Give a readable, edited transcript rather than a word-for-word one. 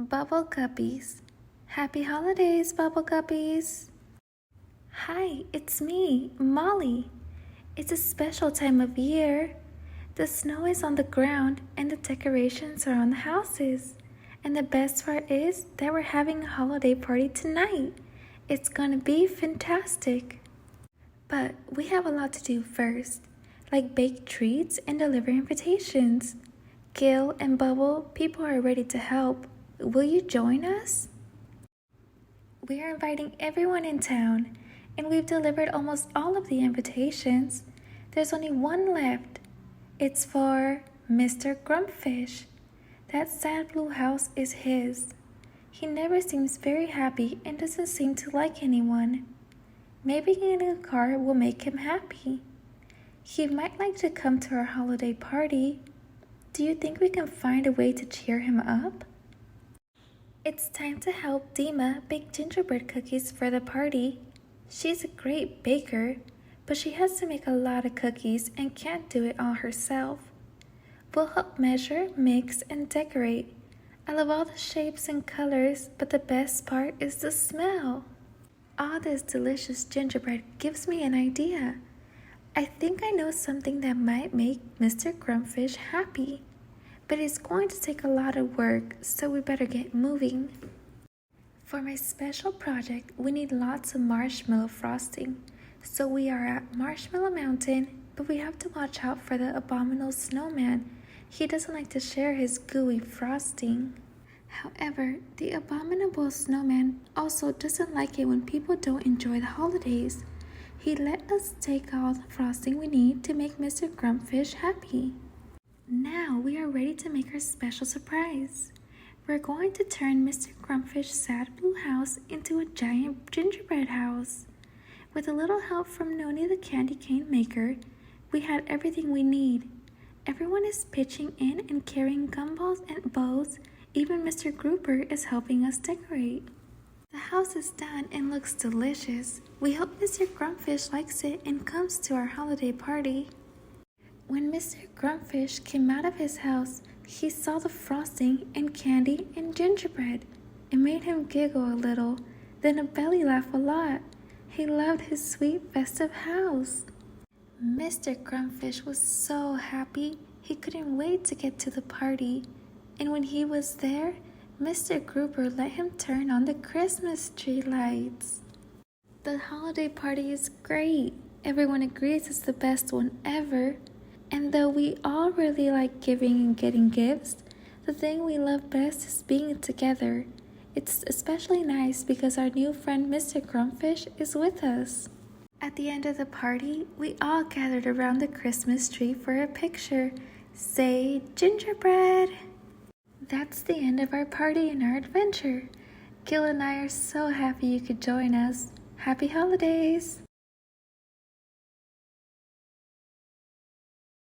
Bubble Guppies. Happy holidays, Bubble Guppies. Hi, it's me, Molly. It's a special time of year. The snow is on the ground and the decorations are on the houses. And the best part is that we're having a holiday party tonight. It's gonna be fantastic. But we have a lot to do first, like bake treats and deliver invitations. Gil and Bubble, people are ready to help. Will you join us? We are inviting everyone in town, and we've delivered almost all of the invitations. There's only one left. It's for Mr. Grumpfish. That sad blue house is his. He never seems very happy and doesn't seem to like anyone. Maybe getting a car will make him happy. He might like to come to our holiday party. Do you think we can find a way to cheer him up? It's time to help Dima bake gingerbread cookies for the party. She's a great baker, but she has to make a lot of cookies and can't do it all herself. We'll help measure, mix, and decorate. I love all the shapes and colors, but the best part is the smell. All this delicious gingerbread gives me an idea. I think I know something that might make Mr. Grumpfish happy. But it's going to take a lot of work, so we better get moving. For my special project, we need lots of marshmallow frosting. So we are at Marshmallow Mountain, but we have to watch out for the abominable snowman. He doesn't like to share his gooey frosting. However, the abominable snowman also doesn't like it when people don't enjoy the holidays. He let us take all the frosting we need to make Mr. Grumpfish happy. Now we are ready to make our special surprise. We're going to turn Mr. Grumpfish's sad blue house into a giant gingerbread house. With a little help from Noni the candy cane maker, we had everything we need. Everyone is pitching in and carrying gumballs and bows. Even Mr. Grouper is helping us decorate. The house is done and looks delicious. We hope Mr. Grumpfish likes it and comes to our holiday party. When Mr. Grumpfish came out of his house, he saw the frosting and candy and gingerbread. It made him giggle a little, then a belly laugh a lot. He loved his sweet festive house. Mr. Grumpfish was so happy, he couldn't wait to get to the party. And when he was there, Mr. Grouper let him turn on the Christmas tree lights. The holiday party is great. Everyone agrees it's the best one ever. And though we all really like giving and getting gifts, the thing we love best is being together. It's especially nice because our new friend Mr. Grumpfish is with us. At the end of the party, we all gathered around the Christmas tree for a picture. Say gingerbread! That's the end of our party and our adventure. Gil and I are so happy you could join us. Happy holidays!